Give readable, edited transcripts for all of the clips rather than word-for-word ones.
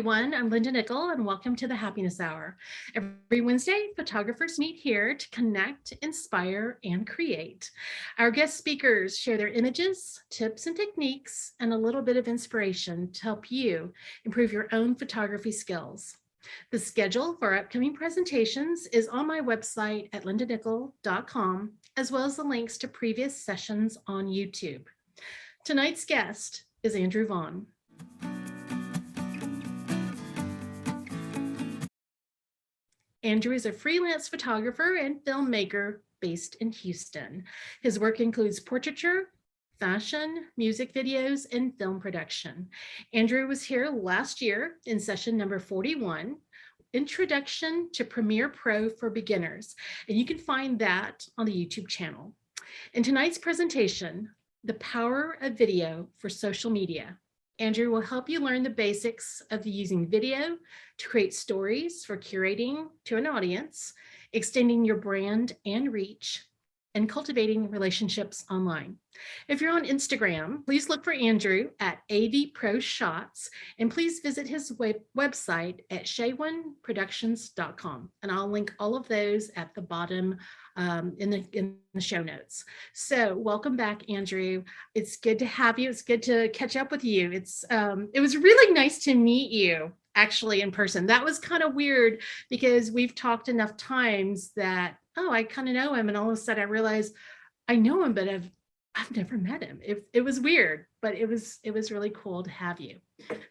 everyone. I'm Linda Nickell, and welcome to the Happiness Hour. Every Wednesday, photographers meet here to connect, inspire, and create. Our guest speakers share their images, tips, and techniques, and a little bit of inspiration to help you improve your own photography skills. The schedule for upcoming presentations is on my website at lindanickell.com, as well as the links to previous sessions on YouTube. Tonight's guest is Andrew Vaughan. Andrew is a freelance photographer and filmmaker based in Houston. His work includes portraiture, fashion, music videos, and film production. Andrew was here last year in session number 41, Introduction to Premiere Pro for Beginners, and you can find that on the YouTube channel. In tonight's presentation, The Power of Video for Social Media, Andrew will help you learn the basics of using video to create stories for curating to an audience, extending your brand and reach, and cultivating relationships online. If you're on Instagram, please look for Andrew at AV Pro Shots, and please visit his website at shaywinproductions.com. And I'll link all of those at the bottom in the show notes. So welcome back, Andrew. It's good to have you. It's good to catch up with you. It was really nice to meet you actually in person. That was kind of weird because we've talked enough times that, oh, I kind of know him. And all of a sudden I realized I know him, but I've never met him. It was weird, but it was really cool to have you.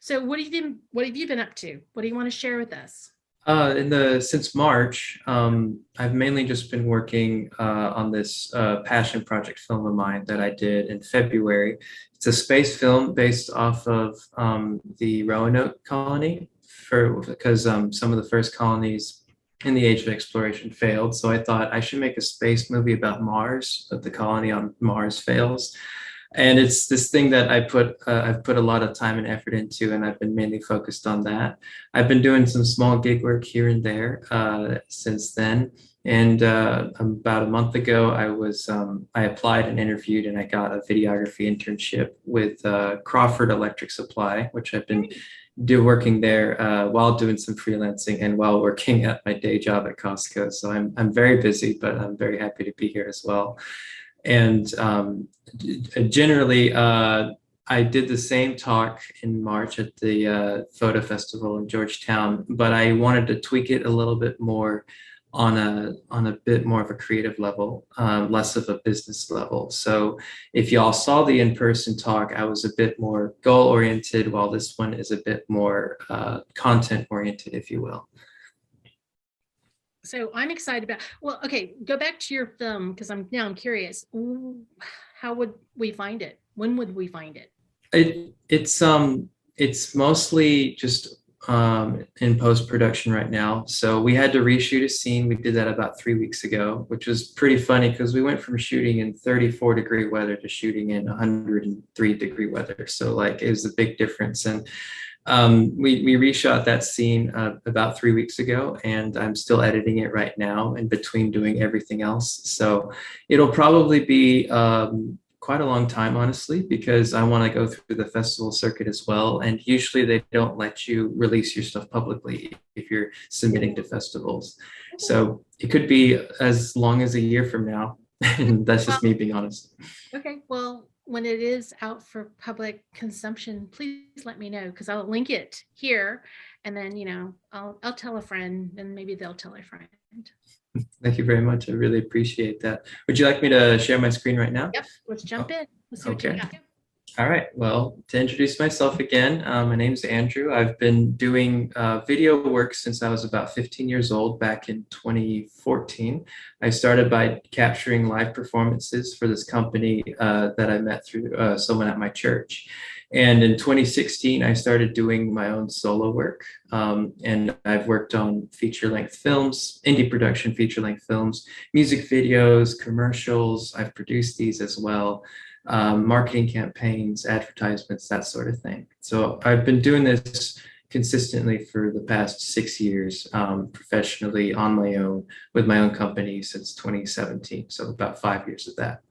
So what have you been up to? What do you want to share with us? Since March, I've mainly just been working on this passion project film of mine that I did in February. It's a space film based off of the Roanoke colony because some of the first colonies in the age of exploration failed. So I thought I should make a space movie about Mars, but the colony on Mars fails. And it's this thing that I've put a lot of time and effort into, and I've been mainly focused on that. I've been doing some small gig work here and there since then. And about a month ago, I applied and interviewed, and I got a videography internship with Crawford Electric Supply, which I've been working there while doing some freelancing and while working at my day job at Costco. So I'm very busy, but I'm very happy to be here as well. And generally, I did the same talk in March at the photo festival in Georgetown, but I wanted to tweak it a little bit more on a bit more of a creative level, less of a business level. So if y'all saw the in-person talk, I was a bit more goal-oriented, while this one is a bit more content-oriented, if you will. So I'm excited about, well, okay, go back to your film because I'm curious. How would we find it? When would we find it? It's mostly just in post-production right now. So we had to reshoot a scene. We did that about 3 weeks ago, which was pretty funny because we went from shooting in 34-degree weather to shooting in 103-degree weather. So like it was a big difference. And we reshot that scene about 3 weeks ago, and I'm still editing it right now in between doing everything else. So it'll probably be quite a long time, honestly, because I want to go through the festival circuit as well. And usually they don't let you release your stuff publicly if you're submitting to festivals. So it could be as long as a year from now. And that's just me being honest. Okay, well, when it is out for public consumption, please let me know because I'll link it here, and then I'll tell a friend, and maybe they'll tell a friend. Thank you very much. I really appreciate that. Would you like me to share my screen right now? Yep, let's jump in. Let's see what you got. All right. Well, to introduce myself again, my name is Andrew. I've been doing video work since I was about 15 years old, back in 2014. I started by capturing live performances for this company that I met through someone at my church. And in 2016, I started doing my own solo work. And I've worked on feature-length films, indie production feature-length films, music videos, commercials. I've produced these as well. Marketing campaigns, advertisements, that sort of thing. So I've been doing this consistently for the past 6 years, professionally on my own with my own company since 2017. So about 5 years of that.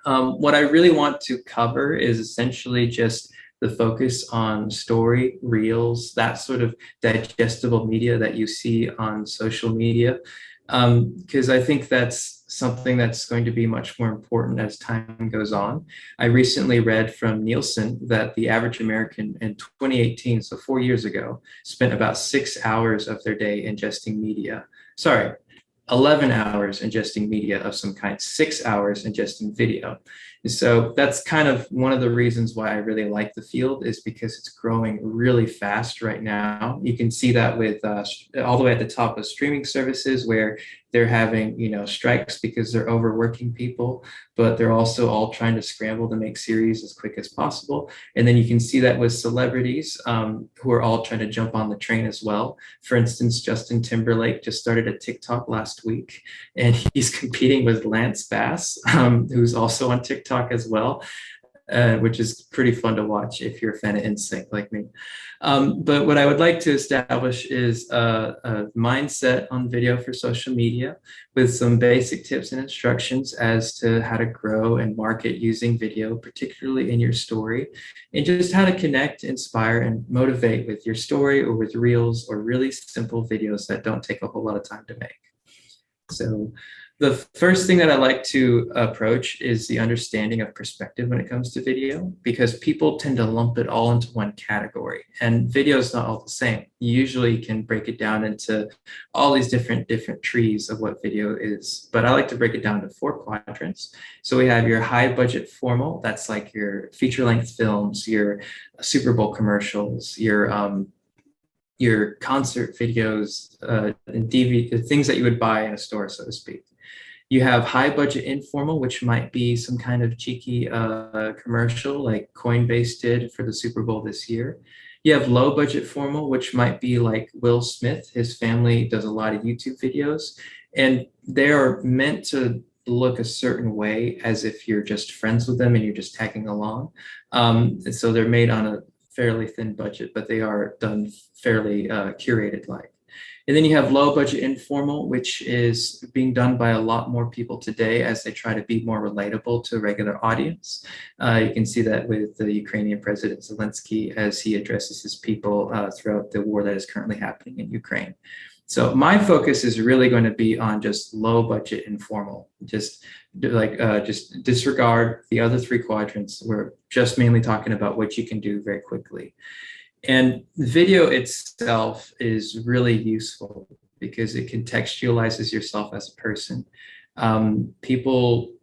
What I really want to cover is essentially just the focus on story, reels, that sort of digestible media that you see on social media. Because I think that's something that's going to be much more important as time goes on. I recently read from Nielsen that the average American in 2018, so 4 years ago, spent about 6 hours of their day ingesting media. Sorry, 11 hours ingesting media of some kind, 6 hours ingesting video. So that's kind of one of the reasons why I really like the field, is because it's growing really fast right now. You can see that with all the way at the top of streaming services, where they're having, strikes because they're overworking people, but they're also all trying to scramble to make series as quick as possible. And then you can see that with celebrities who are all trying to jump on the train as well. For instance, Justin Timberlake just started a TikTok last week, and he's competing with Lance Bass, who's also on TikTok as well. Which is pretty fun to watch if you're a fan of NSYNC like me. But what I would like to establish is a mindset on video for social media, with some basic tips and instructions as to how to grow and market using video, particularly in your story, and just how to connect, inspire, and motivate with your story or with reels or really simple videos that don't take a whole lot of time to make. So the first thing that I like to approach is the understanding of perspective when it comes to video, because people tend to lump it all into one category, and video is not all the same. You usually can break it down into all these different trees of what video is, but I like to break it down to 4 quadrants. So we have your high budget formal, that's like your feature length films, your Super Bowl commercials, your concert videos, and DVD, things that you would buy in a store, so to speak. You have high budget informal, which might be some kind of cheeky commercial like Coinbase did for the Super Bowl this year. You have low budget formal, which might be like Will Smith. His family does a lot of YouTube videos, and they are meant to look a certain way as if you're just friends with them and you're just tagging along. And so they're made on a fairly thin budget, but they are done fairly curated like. And then you have low budget informal, which is being done by a lot more people today as they try to be more relatable to a regular audience. You can see that with the Ukrainian President Zelensky as he addresses his people throughout the war that is currently happening in Ukraine. So my focus is really going to be on just low budget informal, just disregard the other 3 quadrants. We're just mainly talking about what you can do very quickly. And video itself is really useful because it contextualizes yourself as a person. People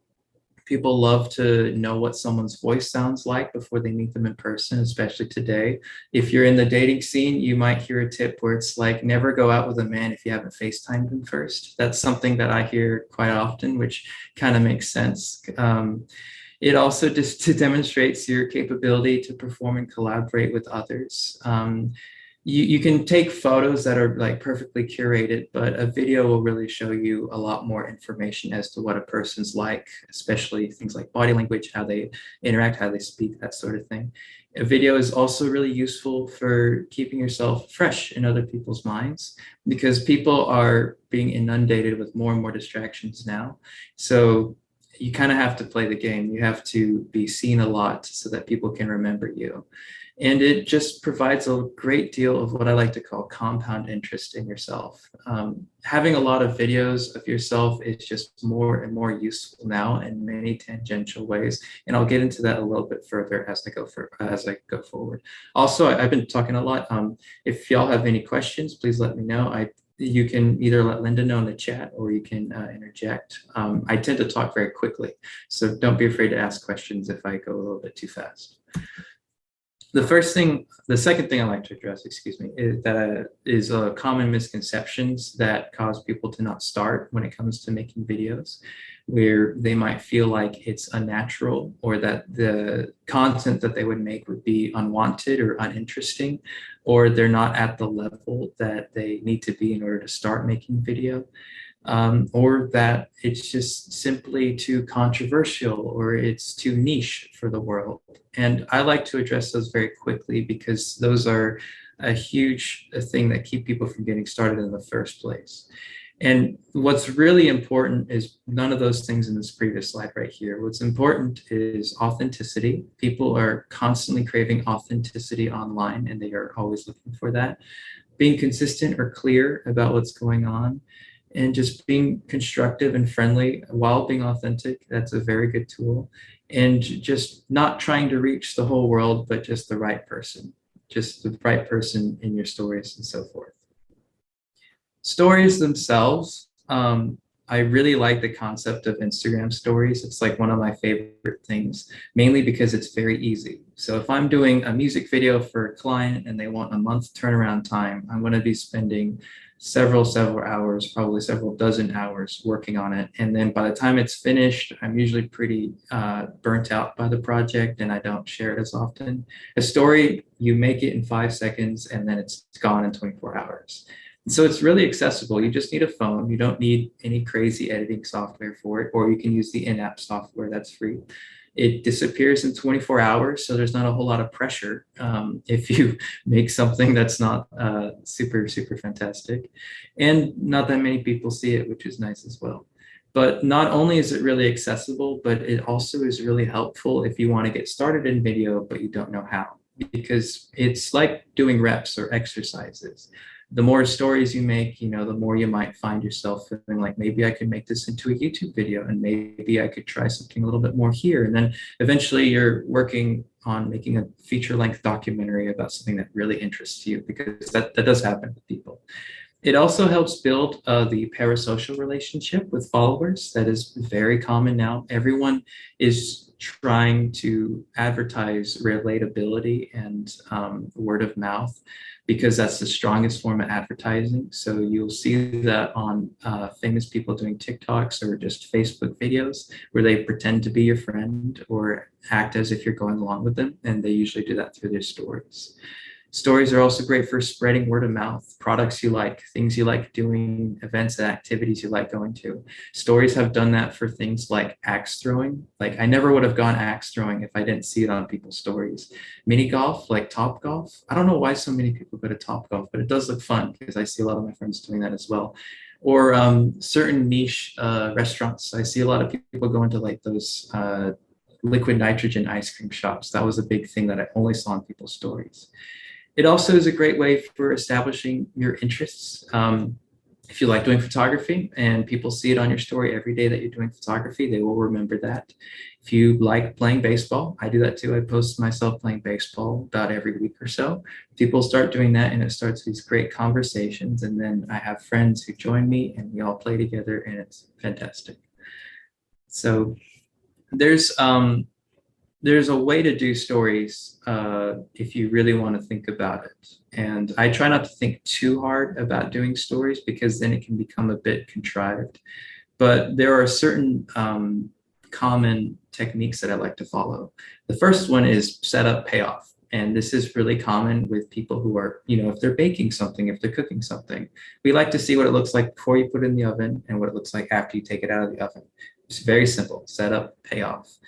love to know what someone's voice sounds like before they meet them in person, especially today. If you're in the dating scene, you might hear a tip where it's like, never go out with a man if you haven't FaceTimed him first. That's something that I hear quite often, which kind of makes sense. It also just demonstrates your capability to perform and collaborate with others. You can take photos that are like perfectly curated, but a video will really show you a lot more information as to what a person's like, especially things like body language, how they interact, how they speak, that sort of thing. A video is also really useful for keeping yourself fresh in other people's minds, because people are being inundated with more and more distractions now. So you kind of have to play the game. You have to be seen a lot so that people can remember you. And it just provides a great deal of what I like to call compound interest in yourself. Having a lot of videos of yourself is just more and more useful now in many tangential ways. And I'll get into that a little bit further as I go forward. Also, I've been talking a lot. If y'all have any questions, please let me know. You can either let Linda know in the chat or you can interject. I tend to talk very quickly, so don't be afraid to ask questions if I go a little bit too fast. The second thing I like to address, is common misconceptions that cause people to not start when it comes to making videos, where they might feel like it's unnatural, or that the content that they would make would be unwanted or uninteresting, or they're not at the level that they need to be in order to start making video. Or that it's just simply too controversial or it's too niche for the world. And I like to address those very quickly, because those are a huge thing that keep people from getting started in the first place. And what's really important is none of those things in this previous slide right here. What's important is authenticity. People are constantly craving authenticity online, and they are always looking for that. Being consistent or clear about what's going on, and just being constructive and friendly while being authentic. That's a very good tool. And just not trying to reach the whole world, but just just the right person in your stories and so forth. Stories themselves, I really like the concept of Instagram stories. It's like one of my favorite things, mainly because it's very easy. So if I'm doing a music video for a client and they want a month turnaround time, I'm going to be spending several hours, probably several dozen hours working on it. And then by the time it's finished, I'm usually pretty burnt out by the project and I don't share it as often. A story, you make it in 5 seconds and then it's gone in 24 hours. So it's really accessible. You just need a phone. You don't need any crazy editing software for it, or you can use the in-app software that's free. It disappears in 24 hours, so there's not a whole lot of pressure if you make something that's not super fantastic. And not that many people see it, which is nice as well. But not only is it really accessible, but it also is really helpful if you want to get started in video, but you don't know how, because it's like doing reps or exercises. The more stories you make, the more you might find yourself feeling like maybe I could make this into a YouTube video and maybe I could try something a little bit more here. And then eventually you're working on making a feature-length documentary about something that really interests you, because that does happen to people. It also helps build the parasocial relationship with followers. That is very common now. Everyone is trying to advertise relatability and word of mouth, because that's the strongest form of advertising. So you'll see that on famous people doing TikToks or just Facebook videos where they pretend to be your friend or act as if you're going along with them. And they usually do that through their stories. Stories are also great for spreading word of mouth, products you like, things you like doing, events and activities you like going to. Stories have done that for things like axe throwing. Like I never would have gone axe throwing if I didn't see it on people's stories. Mini golf, like Top Golf. I don't know why so many people go to Top Golf, but it does look fun because I see a lot of my friends doing that as well. Or certain niche restaurants. I see a lot of people going to like those liquid nitrogen ice cream shops. That was a big thing that I only saw in people's stories. It also is a great way for establishing your interests. If you like doing photography and people see it on your story every day that you're doing photography, they will remember that. If you like playing baseball, I do that too. I post myself playing baseball about every week or so. People start doing that and it starts these great conversations. And then I have friends who join me and we all play together and it's fantastic. So there's a way to do stories if you really want to think about it. And I try not to think too hard about doing stories because then it can become a bit contrived. But there are certain common techniques that I like to follow. The first one is setup payoff. And this is really common with people who are, if they're baking something, if they're cooking something, we like to see what it looks like before you put it in the oven and what it looks like after you take it out of the oven. It's very simple, setup, payoff.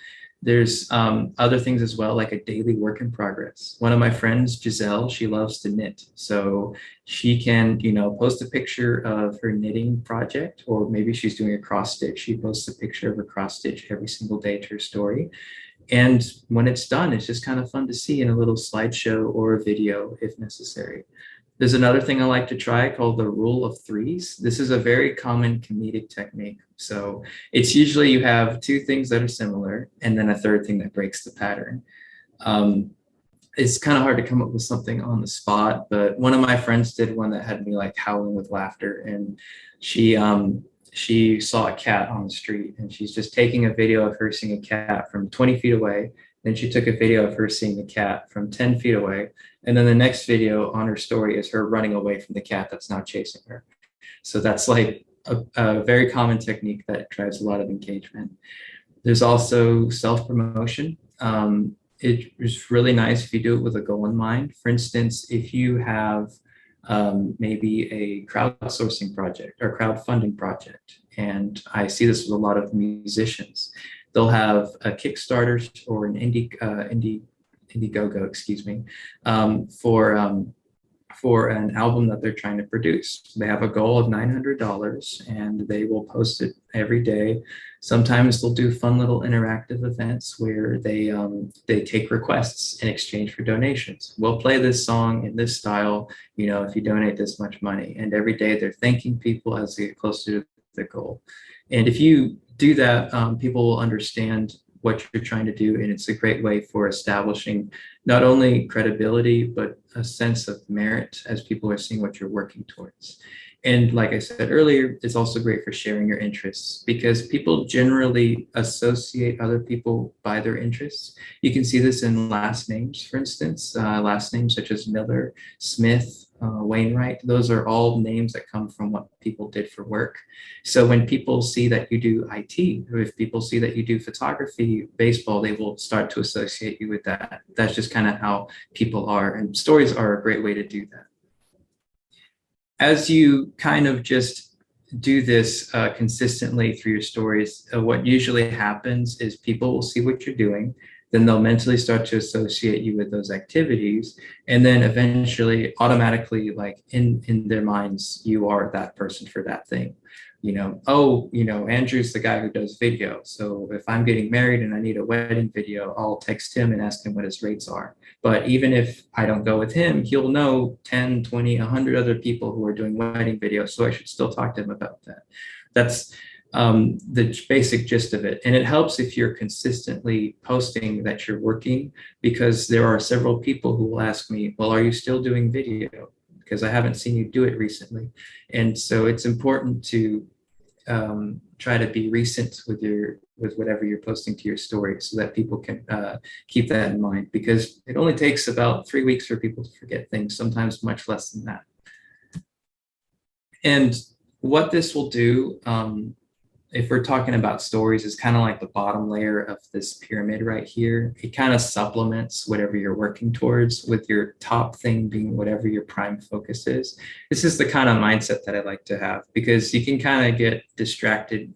There's other things as well, like a daily work in progress. One of my friends, Giselle, she loves to knit. So she can, post a picture of her knitting project, or maybe she's doing a cross stitch. She posts a picture of her cross stitch every single day to her story. And when it's done, it's just kind of fun to see in a little slideshow or a video if necessary. There's another thing I like to try called the rule of threes. This is a very common comedic technique. So it's usually you have two things that are similar and then a third thing that breaks the pattern. It's kind of hard to come up with something on the spot, but one of my friends did one that had me like howling with laughter. And she saw a cat on the street and she's just taking a video of her seeing a cat from 20 feet away. Then she took a video of her seeing the cat from 10 feet away. And then the next video on her story is her running away from the cat that's now chasing her. So that's like a very common technique that drives a lot of engagement. There's also self-promotion. It is really nice if you do it with a goal in mind. For instance, if you have maybe a crowdsourcing project or crowdfunding project, and I see this with a lot of musicians, they'll have a Kickstarter or an Indiegogo, for for an album that they're trying to produce. They have a goal of $900 and they will post it every day. Sometimes they'll do fun little interactive events where they take requests in exchange for donations. We'll play this song in this style, if you donate this much money. And every day they're thanking people as they get closer to the goal. And if you do that, people will understand what you're trying to do. And it's a great way for establishing not only credibility, but a sense of merit as people are seeing what you're working towards. And like I said earlier, it's also great for sharing your interests because people generally associate other people by their interests. You can see this in last names, for instance, last names such as Miller, Smith, Wainwright. Those are all names that come from what people did for work. So when people see that you do IT, or if people see that you do photography, baseball, they will start to associate you with that. That's just kind of how people are. And stories are a great way to do that. As you kind of just do this consistently through your stories, what usually happens is people will see what you're doing, then they'll mentally start to associate you with those activities, and then eventually, automatically, like in their minds, you are that person for that thing. Andrew's the guy who does video. So if I'm getting married and I need a wedding video, I'll text him and ask him what his rates are. But even if I don't go with him, he'll know 10, 20, 100 other people who are doing wedding videos. So I should still talk to him about that. That's the basic gist of it. And it helps if you're consistently posting that you're working, because there are several people who will ask me, well, are you still doing video? Because I haven't seen you do it recently. And so it's important to try to be recent with whatever you're posting to your story so that people can keep that in mind, because it only takes about 3 weeks for people to forget things, sometimes much less than that. And what this will do, if we're talking about stories, is kind of like the bottom layer of this pyramid right here. It kind of supplements whatever you're working towards, with your top thing being whatever your prime focus is. This is the kind of mindset that I like to have, because you can kind of get distracted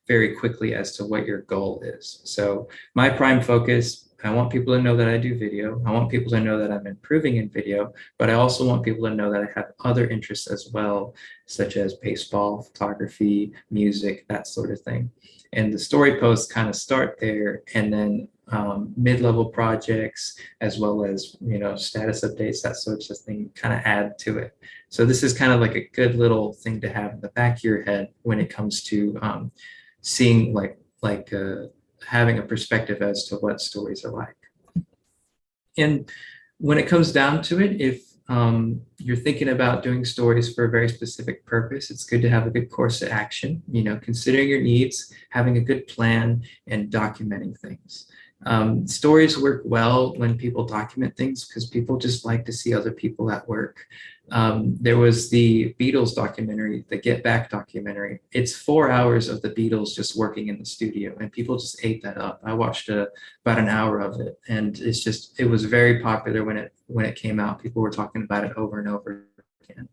very quickly as to what your goal is. So my prime focus, I want people to know that I do video. I want people to know that I'm improving in video, but I also want people to know that I have other interests as well, such as baseball, photography, music, that sort of thing. And the story posts kind of start there, and then mid-level projects, as well as, status updates, that sort of thing, kind of add to it. So this is kind of like a good little thing to have in the back of your head when it comes to seeing having a perspective as to what stories are like. And when it comes down to it, if you're thinking about doing stories for a very specific purpose, it's good to have a good course of action, considering your needs, having a good plan, and documenting things. Stories work well when people document things, because people just like to see other people at work. There was the Beatles documentary, the Get Back documentary. It's 4 hours of the Beatles just working in the studio, and people just ate that up. I watched about an hour of it, and it was very popular when it came out. People were talking about it over and over again.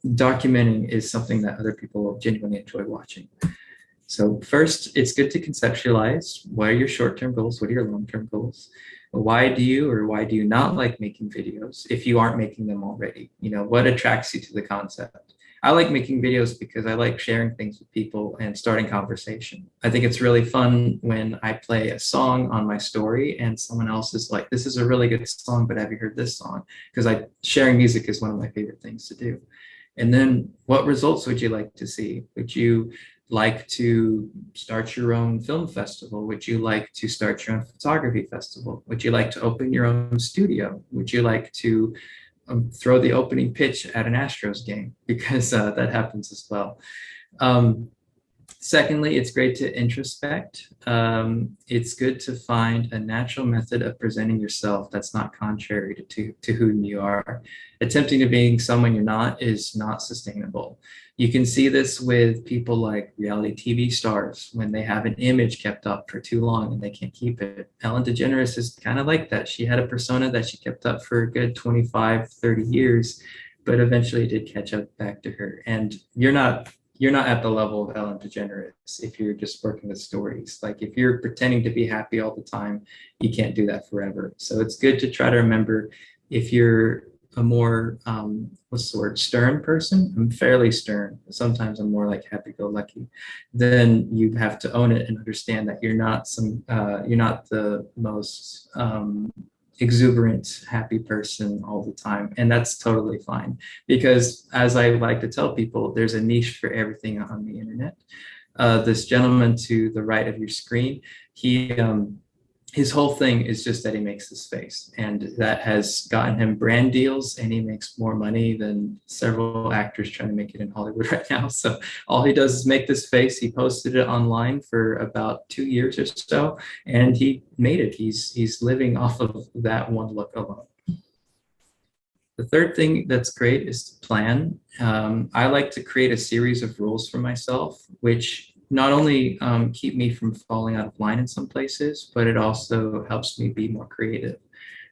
Documenting is something that other people genuinely enjoy watching. So first, it's good to conceptualize, what are your short-term goals? What are your long-term goals? Why do you not like making videos if you aren't making them already? What attracts you to the concept? I like making videos because I like sharing things with people and starting conversation. I think it's really fun when I play a song on my story and someone else is like, this is a really good song, but have you heard this song? Because sharing music is one of my favorite things to do. And then what results would you like to see? Would you like to start your own film festival? Would you like to start your own photography festival? Would you like to open your own studio? Would you like to throw the opening pitch at an Astros game? Because that happens as well. Secondly, it's great to introspect. It's good to find a natural method of presenting yourself that's not contrary to who you are. Attempting to being someone you're not is not sustainable. You can see this with people like reality TV stars when they have an image kept up for too long and they can't keep it. Ellen DeGeneres is kind of like that. She had a persona that she kept up for a good 25, 30 years, but eventually it did catch up back to her. And you're not at the level of Ellen DeGeneres if you're just working with stories. Like if you're pretending to be happy all the time, you can't do that forever. So it's good to try to remember If you're a more, what's the word, stern person, I'm fairly stern. Sometimes I'm more like happy-go-lucky. Then you have to own it and understand that you're not the most exuberant, happy person all the time. And that's totally fine. Because as I like to tell people, there's a niche for everything on the internet. This gentleman to the right of your screen, his whole thing is just that he makes this face, and that has gotten him brand deals, and he makes more money than several actors trying to make it in Hollywood right now. So all he does is make this face. He posted it online for about 2 years or so, and he made it. He's living off of that one look alone. The third thing that's great is to plan. I like to create a series of rules for myself, which not only keep me from falling out of line in some places, but it also helps me be more creative.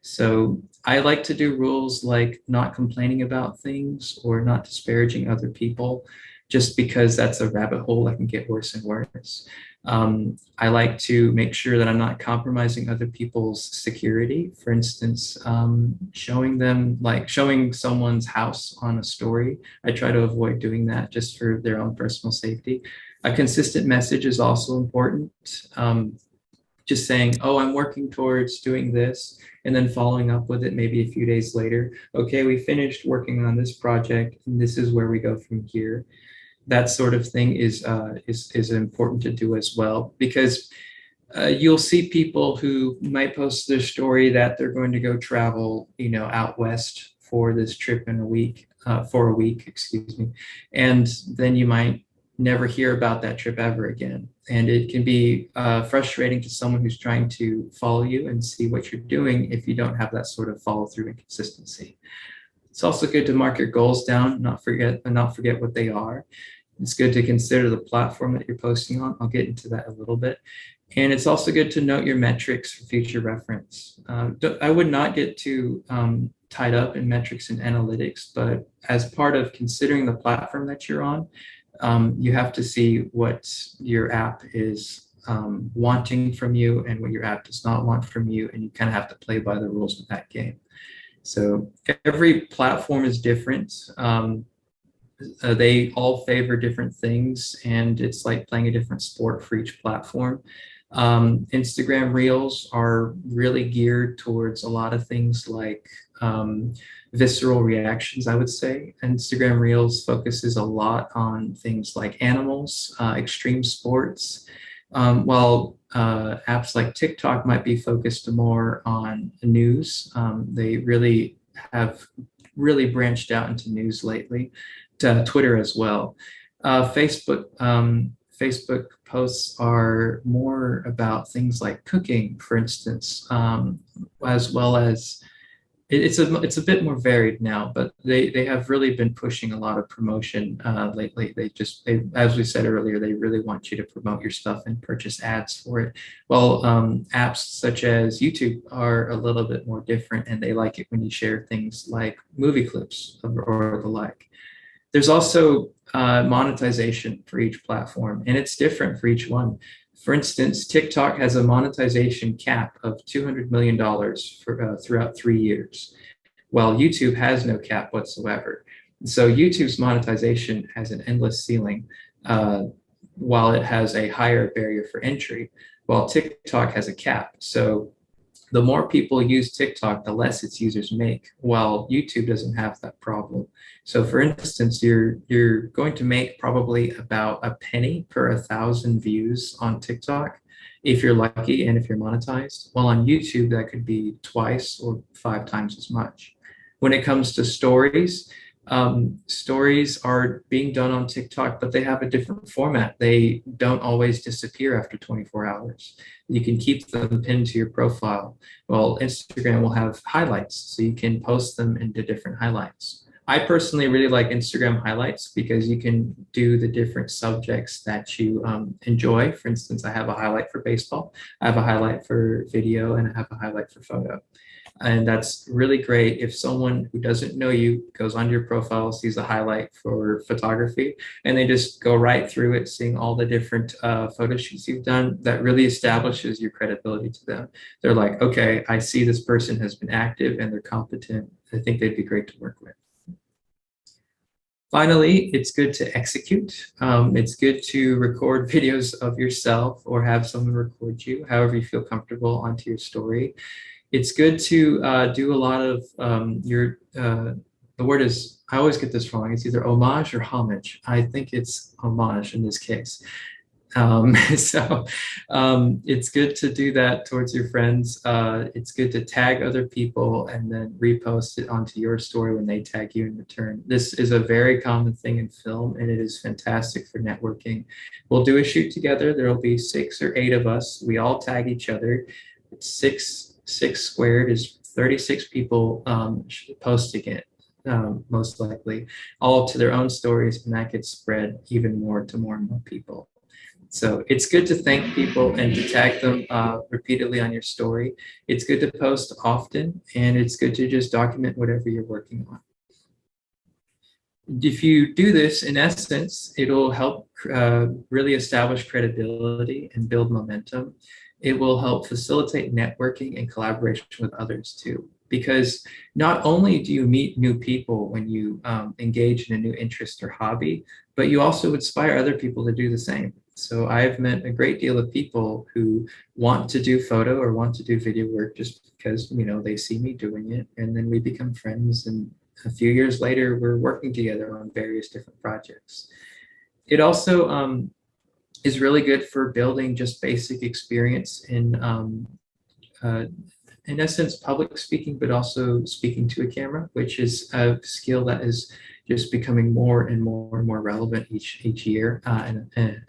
So I like to do rules like not complaining about things or not disparaging other people, just because that's a rabbit hole that can get worse and worse. I like to make sure that I'm not compromising other people's security. For instance, showing someone's house on a story. I try to avoid doing that just for their own personal safety. A consistent message is also important. Just saying, oh, I'm working towards doing this, and then following up with it maybe a few days later. Okay, we finished working on this project, and this is where we go from here. That sort of thing is important to do as well, because you'll see people who might post their story that they're going to go travel, out west for this trip in a week, for a week, excuse me, and then you might never hear about that trip ever again. And it can be frustrating to someone who's trying to follow you and see what you're doing if you don't have that sort of follow through and consistency. It's also good to mark your goals down, not forget what they are. It's good to consider the platform that you're posting on. I'll get into that a little bit. And it's also good to note your metrics for future reference. I would not get too tied up in metrics and analytics, but as part of considering the platform that you're on, you have to see what your app is wanting from you and what your app does not want from you, and you kind of have to play by the rules of that game. So every platform is different. They all favor different things, and it's like playing a different sport for each platform. Instagram Reels are really geared towards a lot of things like visceral reactions, I would say. Instagram Reels focuses a lot on things like animals, extreme sports, while apps like TikTok might be focused more on news. They really have branched out into news lately. Twitter as well. Facebook posts are more about things like cooking, for instance, as well as it's a bit more varied now, but they have really been pushing a lot of promotion lately. As we said earlier, they really want you to promote your stuff and purchase ads for it. Well, apps such as YouTube are a little bit more different, and they like it when you share things like movie clips or the like. There's also monetization for each platform, and it's different for each one. For instance, TikTok has a monetization cap of $200 million throughout 3 years, while YouTube has no cap whatsoever. So YouTube's monetization has an endless ceiling, while it has a higher barrier for entry, while TikTok has a cap. So the more people use TikTok, the less its users make, while YouTube doesn't have that problem. So for instance, you're going to make probably about a penny per 1,000 views on TikTok if you're lucky and if you're monetized, while on YouTube that could be twice or 5 times as much. When it comes to stories, stories are being done on TikTok, but they have a different format. They don't always disappear after 24 hours. You can keep them pinned to your profile. Well, Instagram will have highlights, so you can post them into different highlights. I personally really like Instagram highlights because you can do the different subjects that you enjoy. For instance, I have a highlight for baseball, I have a highlight for video, and I have a highlight for photo. And that's really great if someone who doesn't know you goes onto your profile, sees a highlight for photography, and they just go right through it, seeing all the different photo shoots you've done. That really establishes your credibility to them. They're like, okay, I see this person has been active and they're competent. I think they'd be great to work with. Finally, it's good to execute. It's good to record videos of yourself or have someone record you, however you feel comfortable, onto your story. It's good to do a lot of the word is, I always get this wrong. It's either homage or homage. I think it's homage in this case. So it's good to do that towards your friends. It's good to tag other people and then repost it onto your story when they tag you in return. This is a very common thing in film, and it is fantastic for networking. We'll do a shoot together. There will be 6 or 8 of us. We all tag each other. It's six squared is 36 people posting it. Most likely all to their own stories, and that gets spread even more to more and more people. So it's good to thank people and to tag them repeatedly on your story. It's good to post often, and it's good to just document whatever you're working on. If you do this, in essence, it'll help really establish credibility and build momentum. It will help facilitate networking and collaboration with others too, because not only do you meet new people when you engage in a new interest or hobby, but you also inspire other people to do the same. So I've met a great deal of people who want to do photo or want to do video work just because, you know, they see me doing it, and then we become friends, and a few years later we're working together on various different projects. It also is really good for building just basic experience in essence, public speaking, but also speaking to a camera, which is a skill that is just becoming more and more and more relevant each year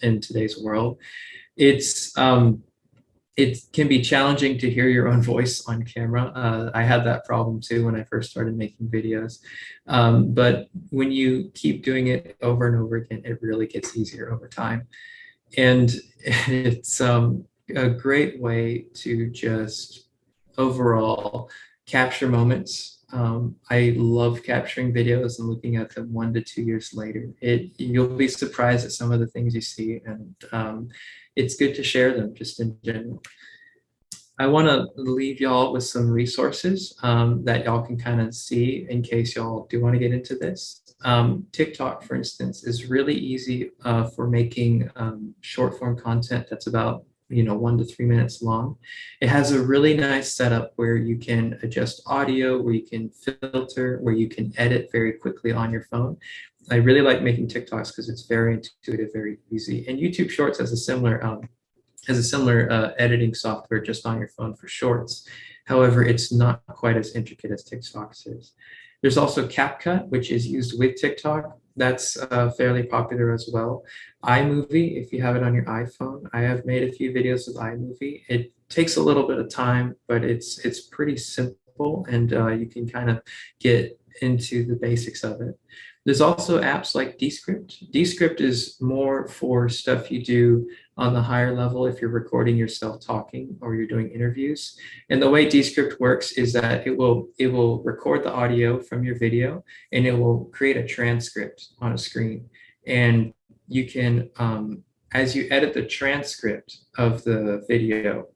in today's world. It can be challenging to hear your own voice on camera. I had that problem too when I first started making videos. But when you keep doing it over and over again, it really gets easier over time. And it's a great way to just overall capture moments. I love capturing videos and looking at them 1 to 2 years later. You'll be surprised at some of the things you see, and it's good to share them just in general. I want to leave y'all with some resources that y'all can kind of see in case y'all do want to get into this. TikTok, for instance, is really easy for making short form content that's about 1 to 3 minutes long. It has a really nice setup where you can adjust audio, where you can filter, where you can edit very quickly on your phone. I really like making TikToks because it's very intuitive, very easy. And YouTube Shorts has a similar editing software just on your phone for shorts. However, it's not quite as intricate as TikTok's is. There's also CapCut, which is used with TikTok. That's fairly popular as well. iMovie, if you have it on your iPhone, I have made a few videos with iMovie. It takes a little bit of time, but it's pretty simple, and you can kind of get into the basics of it. There's also apps like Descript. Descript is more for stuff you do on the higher level if you're recording yourself talking or you're doing interviews. And the way Descript works is that it will record the audio from your video, and it will create a transcript on a screen. And you can, as you edit the transcript of the video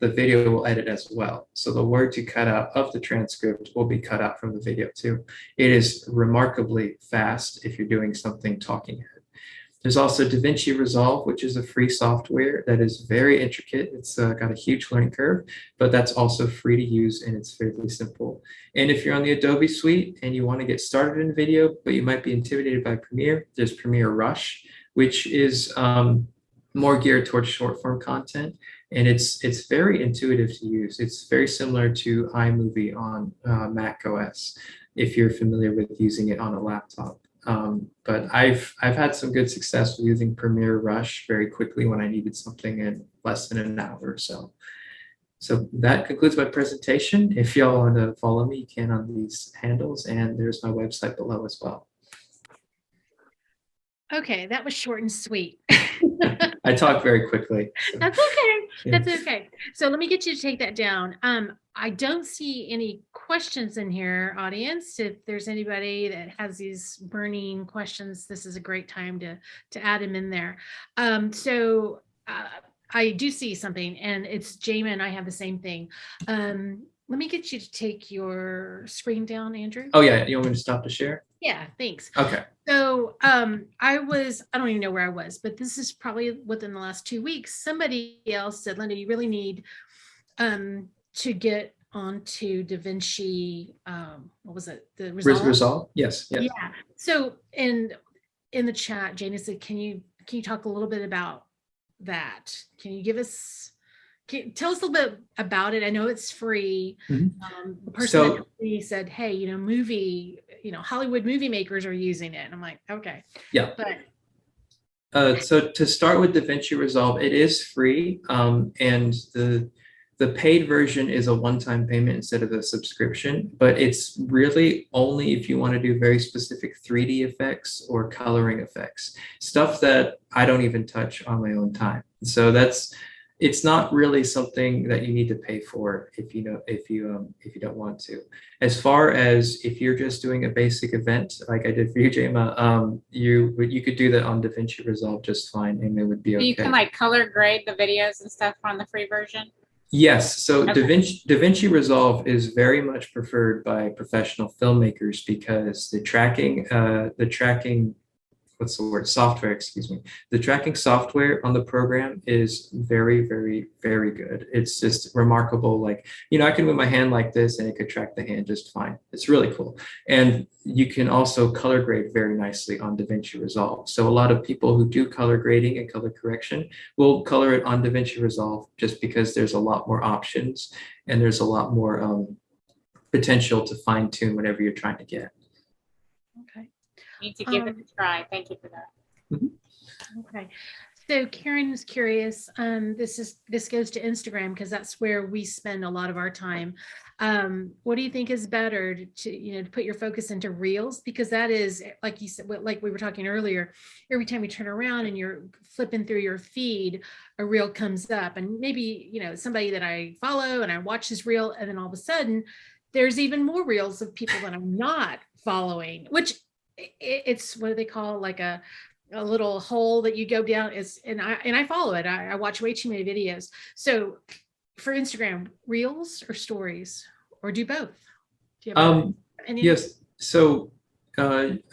will edit as well. So the words you cut out of the transcript will be cut out from the video too. It is remarkably fast if you're doing something talking head. There's also DaVinci Resolve, which is a free software that is very intricate. It's got a huge learning curve, but that's also free to use, and it's fairly simple. And if you're on the Adobe suite and you want to get started in video, but you might be intimidated by Premiere, there's Premiere Rush, which is more geared towards short form content, and it's very intuitive to use. It's very similar to iMovie on Mac OS, if you're familiar with using it on a laptop. But I've had some good success with using Premiere Rush very quickly when I needed something in less than an hour or so. So that concludes my presentation. If y'all want to follow me, you can on these handles, and there's my website below as well. Okay, that was short and sweet. I talk very quickly. So, That's okay. yeah. That's okay. So let me get you to take that down. I don't see any questions in here, audience. If there's anybody that has these burning questions, this is a great time to add them in there. So I do see something, and it's Jama and I have the same thing. Let me get you to take your screen down, Andrew. Oh yeah, you want me to stop to share? Yeah, thanks. Okay. So I don't even know where I was, but this is probably within the last 2 weeks. Somebody else said, Linda, you really need to get onto DaVinci. What was it? The Resolve? Resolve? Yes. Yes. Yeah. So in the chat, Jana said, can you talk a little bit about that? Can you give us tell us a little bit about it? I know it's free. The person that said, hey, Hollywood movie makers are using it. And I'm like, okay. Yeah. But so to start with DaVinci Resolve, it is free. And the paid version is a one-time payment instead of a subscription, but it's really only if you want to do very specific 3D effects or coloring effects, stuff that I don't even touch on my own time. So it's not really something that you need to pay for if you don't want to. As far as if you're just doing a basic event like I did for you, Jama, you could do that on DaVinci Resolve just fine, and it would be okay. You can like color grade the videos and stuff on the free version. Yes, so Okay. DaVinci Resolve is very much preferred by professional filmmakers because the tracking what's the word? Software, excuse me. The tracking software on the program is very, very, very good. It's just remarkable. Like, I can move my hand like this and it could track the hand just fine. It's really cool. And you can also color grade very nicely on DaVinci Resolve. So a lot of people who do color grading and color correction will color it on DaVinci Resolve just because there's a lot more options and there's a lot more potential to fine tune whatever you're trying to get. Okay. Need to give it a try. Thank you for that. Okay. So Karen is curious. This goes to Instagram because that's where we spend a lot of our time. What do you think is better to put your focus into reels? Because that is, like you said, like we were talking earlier, every time you turn around and you're flipping through your feed, a reel comes up, and maybe somebody that I follow and I watch this reel, and then all of a sudden there's even more reels of people that I'm not following, which it's what do they call, like a little hole that you go down and I follow it. I watch way too many videos. So for Instagram, reels or stories, or do both? Do you have yes. So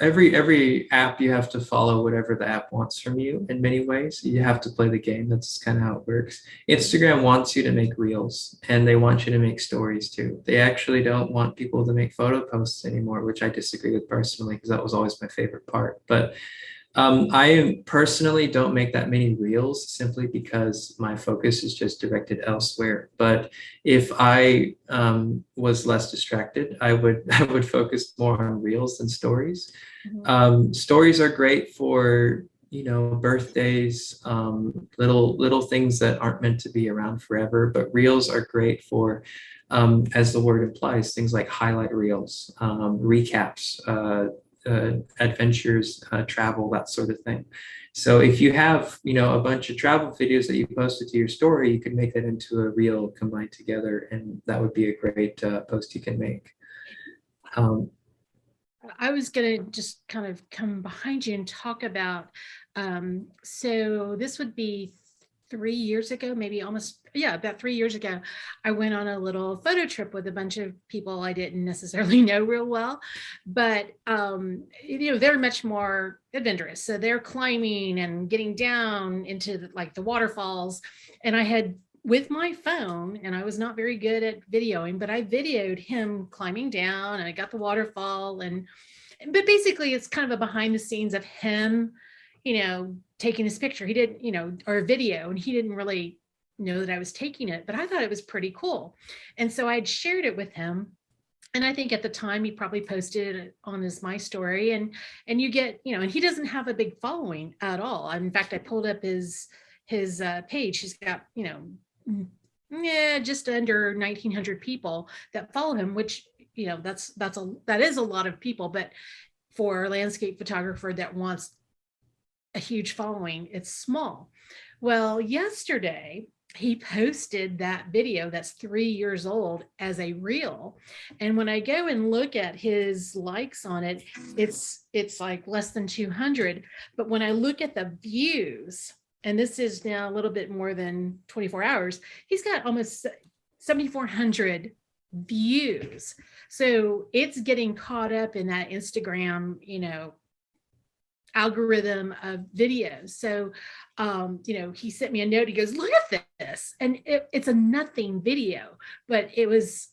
every app, you have to follow whatever the app wants from you in many ways. You have to play the game. That's kind of how it works. Instagram wants you to make reels, and they want you to make stories too. They actually don't want people to make photo posts anymore, which I disagree with personally, because that was always my favorite part. But I personally don't make that many reels simply because my focus is just directed elsewhere. But if I was less distracted, I would focus more on reels than stories. Stories are great for birthdays, little things that aren't meant to be around forever. But reels are great for, as the word implies, things like highlight reels, recaps. Adventures, travel, that sort of thing. So if you have, a bunch of travel videos that you posted to your story, you could make that into a reel combined together, and that would be a great post you can make. I was going to just kind of come behind you and talk about, so this would be 3 years ago, maybe about 3 years ago, I went on a little photo trip with a bunch of people I didn't necessarily know real well, but they're much more adventurous. So they're climbing and getting down into the waterfalls, and I had with my phone, and I was not very good at videoing, but I videoed him climbing down, and I got the waterfall, but basically it's kind of a behind the scenes of him taking his picture. He didn't, or a video, and he didn't really know that I was taking it, but I thought it was pretty cool. And so I'd shared it with him. And I think at the time he probably posted it on my story, and you get, and he doesn't have a big following at all. In fact, I pulled up his page. He's got, just under 1,900 people that follow him, which, that is a lot of people, but for a landscape photographer that wants a huge following. It's small. Well, yesterday he posted that video that's 3 years old as a reel. And when I go and look at his likes on it, it's like less than 200. But when I look at the views, and this is now a little bit more than 24 hours, he's got almost 7,400 views. So it's getting caught up in that Instagram, algorithm of videos. So, he sent me a note. He goes, "Look at this," and it's a nothing video, but it was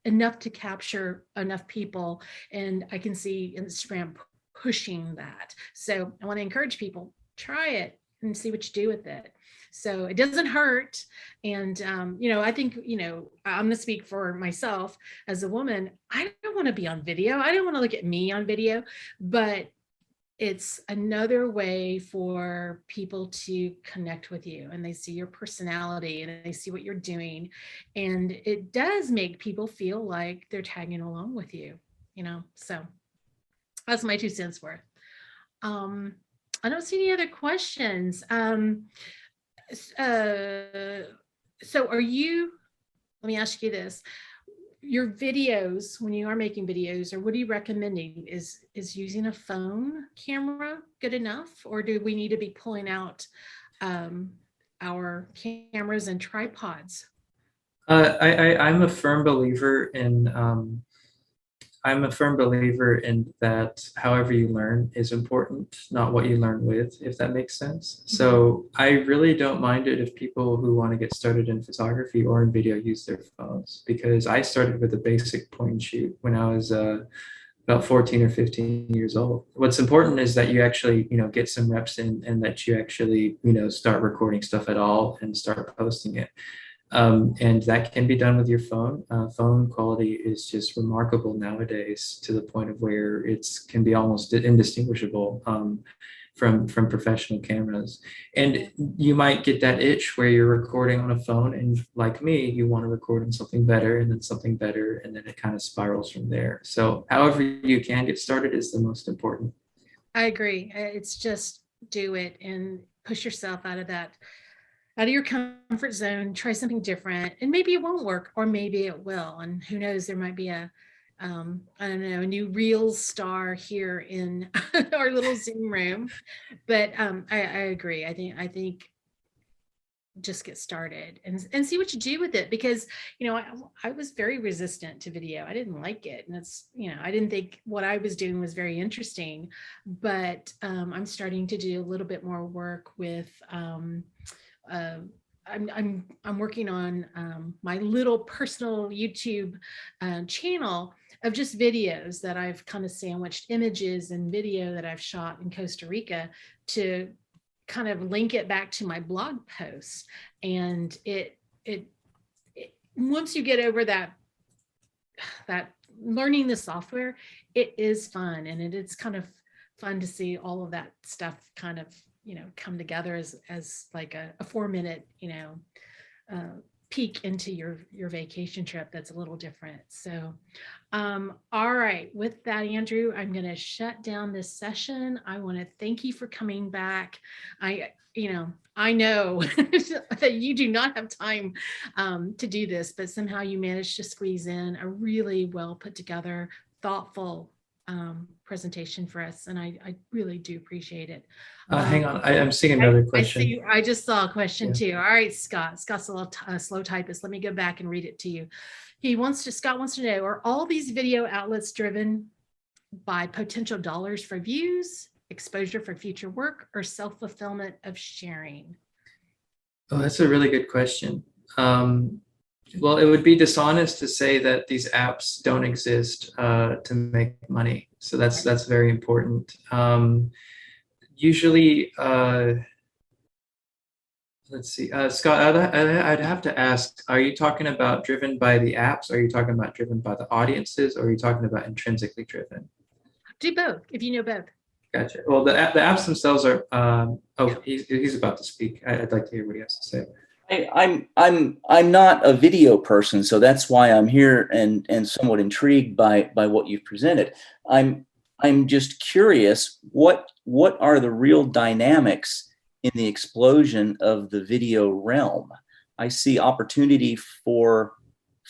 enough to capture enough people, and I can see Instagram pushing that. So I want to encourage people, try it and see what you do with it. So it doesn't hurt. And, I think, I'm going to speak for myself as a woman. I don't want to be on video. I don't want to look at me on video, but it's another way for people to connect with you, and they see your personality and they see what you're doing. And it does make people feel like they're tagging along with you, so that's my 2 cents worth. I don't see any other questions. So let me ask you this. Your videos, when you are making videos, or what are you recommending? Is using a phone camera good enough? Or do we need to be pulling out our cameras and tripods? I'm a firm believer in that however you learn is important, not what you learn with, if that makes sense. So I really don't mind it if people who want to get started in photography or in video use their phones, because I started with a basic point and shoot when I was about 14 or 15 years old. What's important is that you actually, get some reps in, and that you actually, start recording stuff at all and start posting it. And that can be done with your phone. Phone quality is just remarkable nowadays, to the point of where can be almost indistinguishable from professional cameras. And you might get that itch where you're recording on a phone, and like me, you want to record on something better, and then something better, and then it kind of spirals from there. So however you can get started is the most important. I agree. It's just do it and push yourself out of your comfort zone, try something different, and maybe it won't work, or maybe it will. And who knows, there might be a new Reels star here in our little Zoom room. But I agree. I think just get started and see what you do with it, because I was very resistant to video. I didn't like it, and I didn't think what I was doing was very interesting. But I'm starting to do a little bit more work with I'm working on my little personal YouTube channel of just videos that I've kind of sandwiched images and video that I've shot in Costa Rica to kind of link it back to my blog posts. And it once you get over that learning the software, it is fun, and it's kind of fun to see all of that stuff kind of come together as like a 4-minute peek into your vacation trip that's a little different. So all right, with that, Andrew, I'm going to shut down this session. I want to thank you for coming back. I know that you do not have time to do this, but somehow you managed to squeeze in a really well put together, thoughtful presentation for us, and I really do appreciate it. Hang on, I'm seeing another question. I just saw a question too. All right, Scott. Scott's a little slow typist. Let me go back and read it to you. Scott wants to know, are all these video outlets driven by potential dollars for views, exposure for future work, or self-fulfillment of sharing? Oh, that's a really good question. Well, it would be dishonest to say that these apps don't exist to make money. So that's very important. Usually, let's see, Scott, I'd have to ask, are you talking about driven by the apps? Are you talking about driven by the audiences? Or are you talking about intrinsically driven? Do both, if you know both. Gotcha. Well, the apps themselves are, he's about to speak. I'd like to hear what he has to say. I'm not a video person, so that's why I'm here and somewhat intrigued by what you've presented. I'm just curious, what what are the real dynamics in the explosion of the video realm? I see opportunity for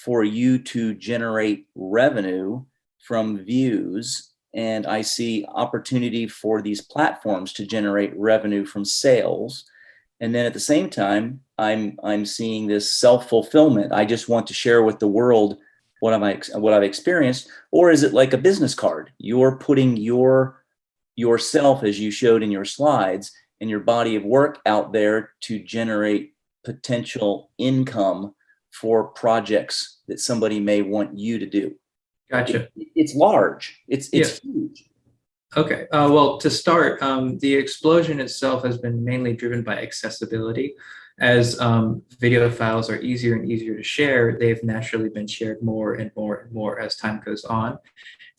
you to generate revenue from views, and I see opportunity for these platforms to generate revenue from sales. And then at the same time, I'm seeing this self-fulfillment. I just want to share with the world what I've experienced. Or is it like a business card? You're putting yourself, as you showed in your slides, and your body of work out there to generate potential income for projects that somebody may want you to do. Gotcha. It's large. It's huge. Okay. Well, to start, the explosion itself has been mainly driven by accessibility. As video files are easier and easier to share, they've naturally been shared more and more and more as time goes on.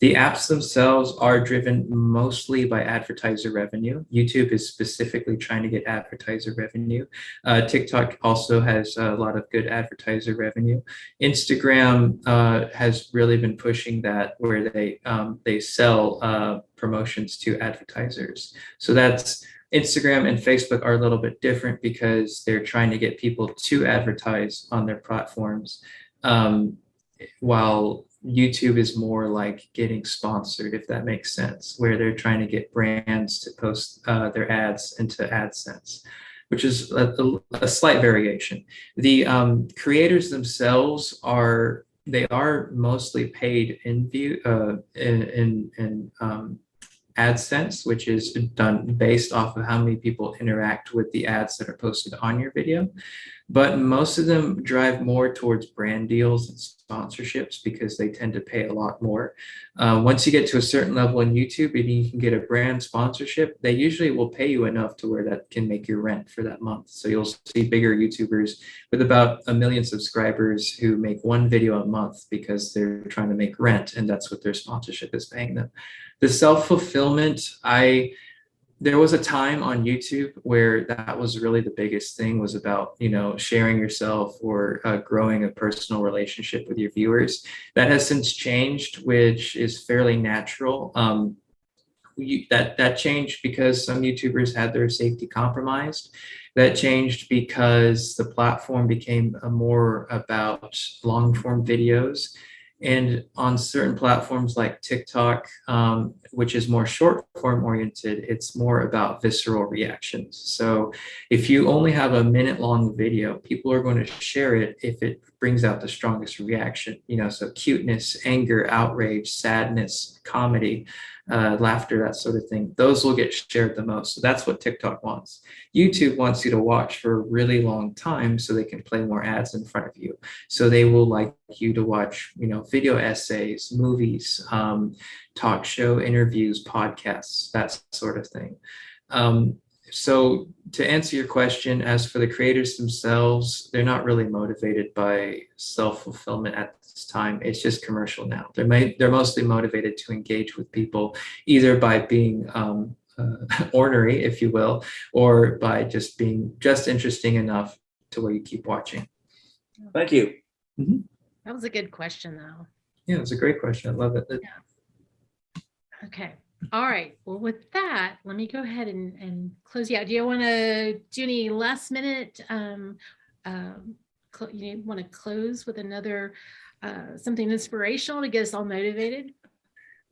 The apps themselves are driven mostly by advertiser revenue. YouTube is specifically trying to get advertiser revenue. TikTok also has a lot of good advertiser revenue. Instagram has really been pushing that, where they sell promotions to advertisers. So that's Instagram and Facebook are a little bit different because they're trying to get people to advertise on their platforms, while YouTube is more like getting sponsored, if that makes sense, where they're trying to get brands to post their ads into AdSense, which is a slight variation. The creators themselves are mostly paid in AdSense, which is done based off of how many people interact with the ads that are posted on your video. But most of them drive more towards brand deals and sponsorships because they tend to pay a lot more. Once you get to a certain level in YouTube and you can get a brand sponsorship, they usually will pay you enough to where that can make your rent for that month. So you'll see bigger YouTubers with about 1 million subscribers who make one video a month because they're trying to make rent, and that's what their sponsorship is paying them. The self-fulfillment, there was a time on YouTube where that was really the biggest thing, was about, sharing yourself or growing a personal relationship with your viewers. That has since changed, which is fairly natural. That changed because some YouTubers had their safety compromised. That changed because the platform became more about long form videos. And on certain platforms like TikTok, which is more short form oriented, it's more about visceral reactions. So if you only have a minute long video, people are going to share it if it brings out the strongest reaction. So cuteness, anger, outrage, sadness, comedy, laughter, that sort of thing. Those will get shared the most. So that's what TikTok wants. YouTube wants you to watch for a really long time so they can play more ads in front of you. So they will like you to watch, video essays, movies, talk show interviews, podcasts, that sort of thing. So to answer your question, as for the creators themselves, they're not really motivated by self-fulfillment at this time. It's just commercial now. They're mostly motivated to engage with people, either by being ornery, if you will, or by just being interesting enough to where you keep watching. Thank you. Mm-hmm. That was a good question, though. Yeah, it's a great question. I love it. Yeah. Okay. All right. Well, with that, let me go ahead and close you out. Do you want to do any last minute? You want to close with another something inspirational to get us all motivated?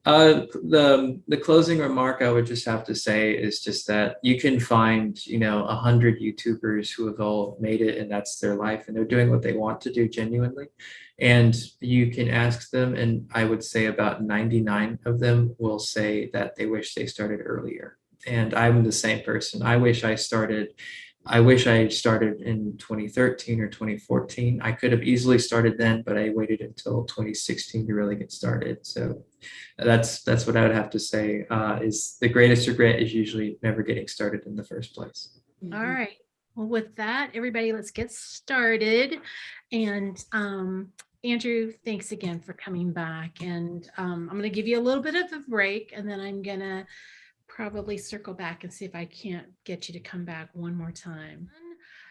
The closing remark I would just have to say is just that you can find 100 YouTubers who have all made it and that's their life and they're doing what they want to do genuinely, and you can ask them, and I would say about 99 of them will say that they wish they started earlier. And I'm the same person. I wish I started in 2013 or 2014. I could have easily started then, but I waited until 2016 to really get started. So that's what I would have to say, is the greatest regret is usually never getting started in the first place. All right. Well, with that, everybody, let's get started. And Andrew, thanks again for coming back. And I'm going to give you a little bit of a break, and then I'm going to probably circle back and see if I can't get you to come back one more time.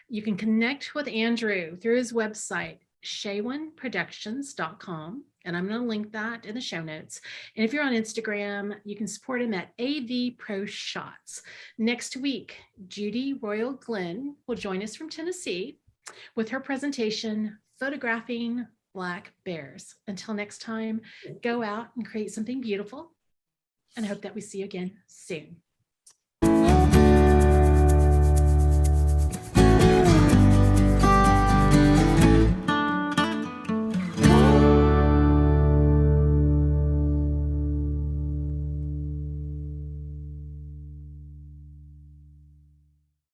You can connect with Andrew through his website, shaywinproductions.com. And I'm going to link that in the show notes. And if you're on Instagram, you can support him at AV Pro Shots. Next week, Judy Royal Glenn will join us from Tennessee with her presentation, Photographing Black Bears. Until next time, go out and create something beautiful, and I hope that we see you again soon.